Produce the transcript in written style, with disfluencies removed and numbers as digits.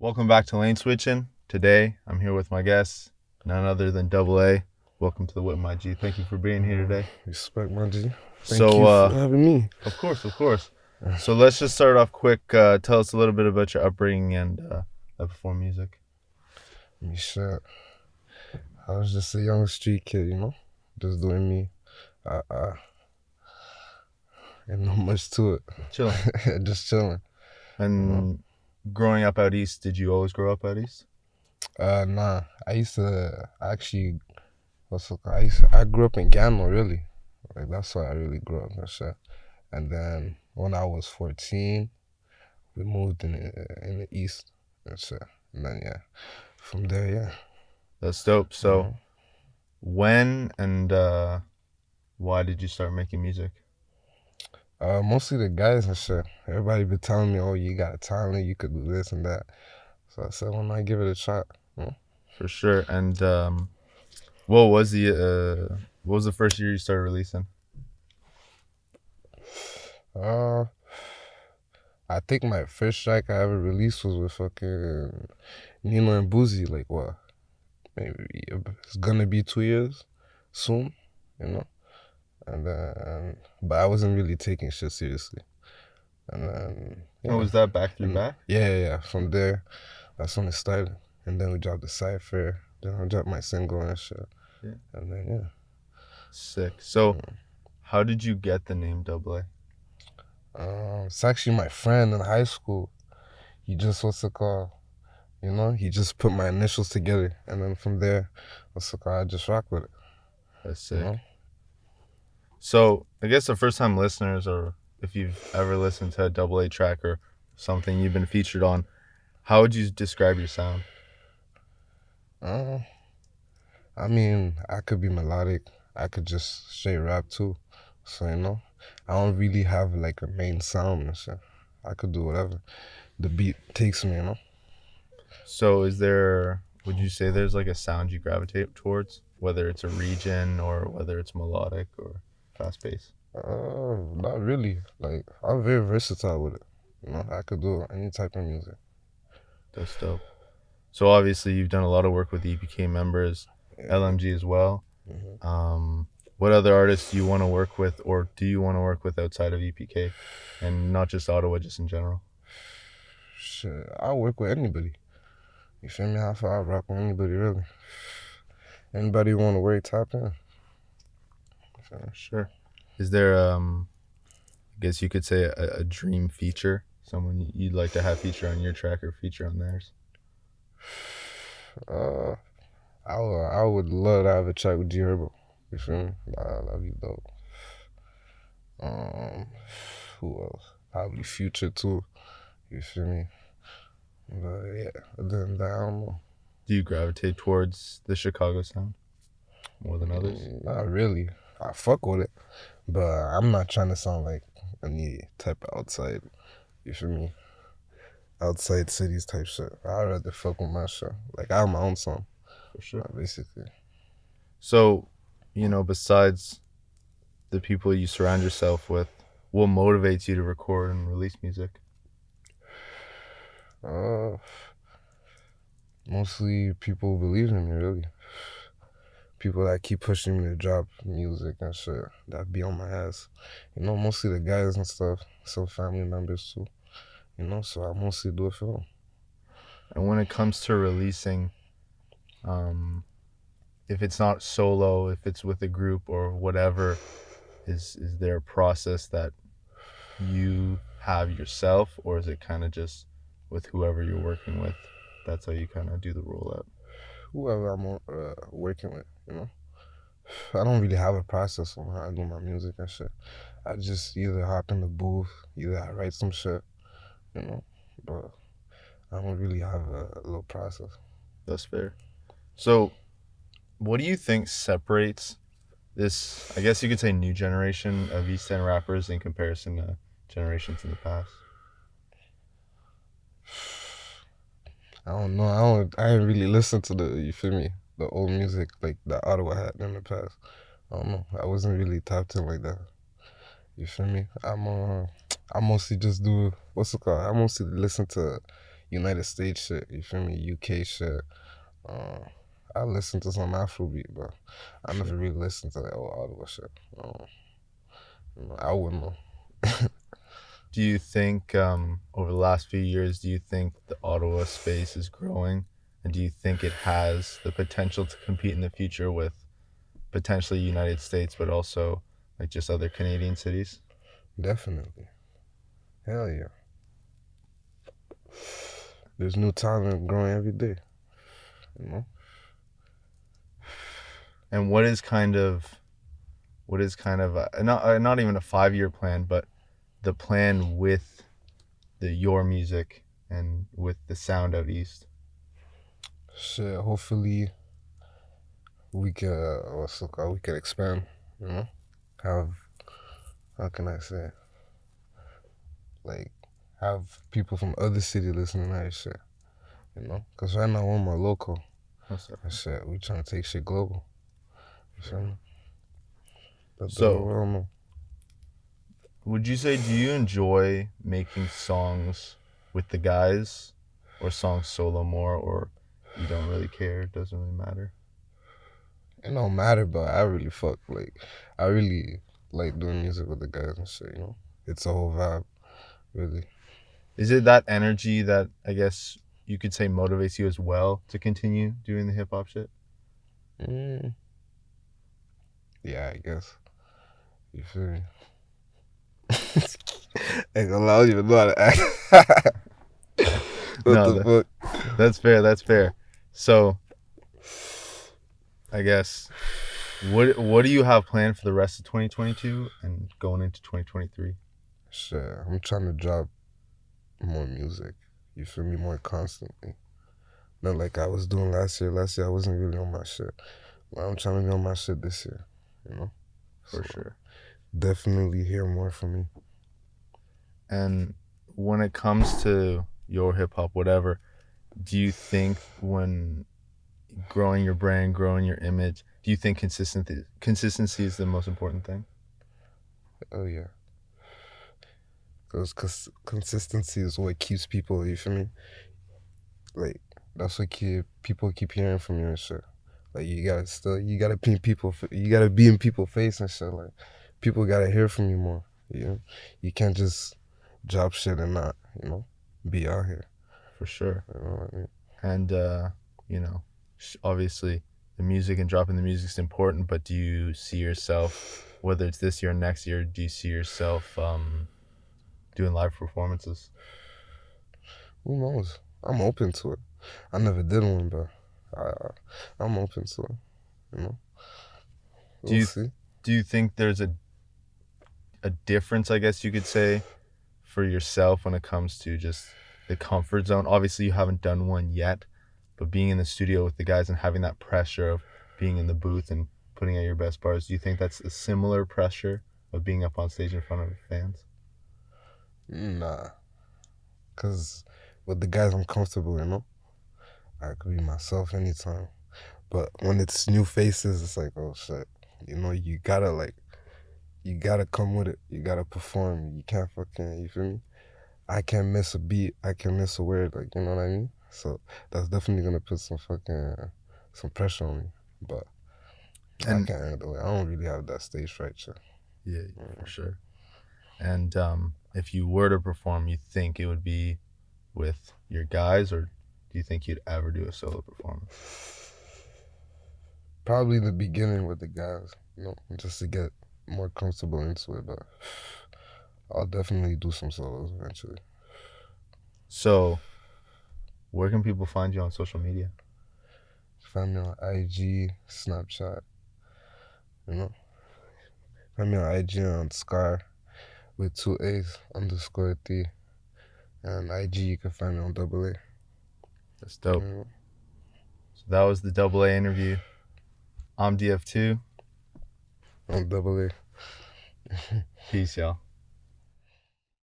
Welcome back to Lane Switching. Today, I'm here with my guest, none other than Double A. Welcome to the Whip My G. Thank you for being here today. Respect, my G. Thank So, you for having me. of course. So let's just start off quick. Tell us a little bit about your upbringing and perform music. Me shit. I was just a young street kid, just doing me. Ain't not much to it. Chilling. Just chilling. And growing up out east, did you always grow up out east? Nah. I used to actually. I grew up in Gamo, really. Like that's why I really grew up and shit. And then when I was 14, we moved in the east and shit. And then from there, yeah. That's dope. So, when and why did you start making music? Mostly the guys and shit. Everybody been telling me, "Oh, you got a talent. You could do this and that." So I said, "Why not give it a shot?" For sure. And what was the first year you started releasing? I think my first track I ever released was with fucking Nino and Boozy. Like what? Maybe it's gonna be 2 years soon, you know. And then, but I wasn't really taking shit seriously. And then, Oh, was that back through back? Yeah. From there, that's when it started. And then we dropped the Cypher. Then I dropped my single and shit. Yeah. And then, Sick. So, how did you get the name Double A? It's actually my friend in high school. He just, what's it called? He just put my initials together. And then from there, what's it called? I just rock with it. That's sick. So, I guess the first time listeners, or if you've ever listened to a Double A track or something you've been featured on, how would you describe your sound? I mean, I could be melodic. I could just straight rap too. So, I don't really have like a main sound and shit. I could do whatever the beat takes me. So, would you say there's like a sound you gravitate towards, whether it's a region or whether it's melodic or fast paced? Not really. Like, I'm very versatile with it. I could do any type of music. That's dope. So, obviously, you've done a lot of work with EPK members, LMG as well. What other artists do you want to work with, or do you want to work with outside of EPK, and not just Ottawa, just in general? Shit, I'll work with anybody. You feel me? I rock with anybody, really. Anybody want to work, tap in. Sure. Is there, I guess you could say, a dream feature? Someone you'd like to have feature on your track or feature on theirs? I would love to have a track with G Herbo. You feel me? That'd be dope. Who else? Probably Future too. You feel me? But yeah, other than that, I don't know. Do you gravitate towards the Chicago sound more than others? Not really. I fuck with it, but I'm not trying to sound like any type of outside. You feel me? Outside cities type shit. I'd rather fuck with my shit. Like I have my own song. For sure. Basically. So, besides the people you surround yourself with, what motivates you to record and release music? Mostly people believe in me, really. People that keep pushing me to drop music and shit, that be on my ass. Mostly the guys and stuff, some family members too. So I mostly do it for them. And when it comes to releasing, if it's not solo, if it's with a group or whatever, is there a process that you have yourself, or is it kind of just with whoever you're working with? That's how you kind of do the rollout. Whoever I'm working with, I don't really have a process on how I do my music and shit. I just either hop in the booth, either I write some shit, but I don't really have a little process. That's fair. So, what do you think separates this, I guess you could say, new generation of East End rappers in comparison to generations in the past? I don't know. I ain't really listened to you feel me? The old music like that Ottawa had in the past. I don't know. I wasn't really tapped in like that. You feel me? I mostly just do, what's it called? I mostly listen to United States shit. You feel me? UK shit. Uh, I listen to some Afrobeat, but I Sure. never really listened to that old Ottawa shit. I wouldn't know. Do you think over the last few years, do you think the Ottawa space is growing, and do you think it has the potential to compete in the future with potentially United States, but also like just other Canadian cities? Definitely. Hell yeah. There's new talent growing every day. You know? And what is kind of not even a 5 year plan, but the plan with your music and with the sound out east? Shit, hopefully we can we can expand, you know? Have how can I say? Like have people from other city listening to that shit, you know? Cause right now we're more local. Most definitely. And shit, we trying to take shit global. You feel me? But I So, don't know. would you say, do you enjoy making songs with the guys or songs solo more, or you don't really care? It doesn't really matter. It don't matter, but I really fuck I really like doing music with the guys and shit, you know? It's a whole vibe, really. Is it that energy that I guess you could say motivates you as well to continue doing the hip hop shit? Mm, yeah, I guess. You feel me? Ain't gonna lie, I don't even know how to act. What No, the fuck? that's fair. That's fair. So, I guess what do you have planned for the rest of 2022 and going into 2023? Shit, I'm trying to drop more music. You feel me? More constantly. Not like I was doing last year. Last year I wasn't really on my shit. But I'm trying to be on my shit this year. You know? For So sure. definitely hear more from me. And when it comes to your hip hop, whatever, do you think when growing your brand, growing your image, do you think consistency is the most important thing? Oh yeah. Because consistency is what keeps people, you feel me? Like, that's what people keep hearing from you and shit. Like, you gotta be in you gotta be in people's face and shit. Like, people gotta hear from you more, you know? You can't just drop shit and not, you know, be out here. For sure. You know what I mean? And you know, obviously the music and dropping the music is important, but do you see yourself, whether it's this year or next year, do you see yourself doing live performances? Who knows? I'm open to it. I never did one, but I'm open to it, you know? Do We'll you see. do you think there's a difference, I guess you could say, for yourself when it comes to just the comfort zone? Obviously, you haven't done one yet, but being in the studio with the guys and having that pressure of being in the booth and putting out your best bars, do you think that's a similar pressure of being up on stage in front of fans? Nah. Because with the guys, I'm comfortable, you know? I could be myself anytime. But when it's new faces, it's like, oh shit. You know, you gotta come with it. You gotta perform. You can't fucking, you feel me? I can't miss a beat. I can miss a word. Like, you know what I mean? So that's definitely gonna put some pressure on me. But I And can't handle it. I don't really have that stage fright shit. yeah, for sure. And if you were to perform, you think it would be with your guys, or do you think you'd ever do a solo performance? Probably the beginning with the guys, you know, just to get more comfortable into it. But I'll definitely do some solos eventually. So, where can people find you on social media? Find me on IG, Snapchat, you know. Find me on IG on Scar with 2 A's underscore 3. And IG, you can find me on double A. That's dope. You know? So that was the Double A interview. I'm DF2. On double A. Peace, y'all.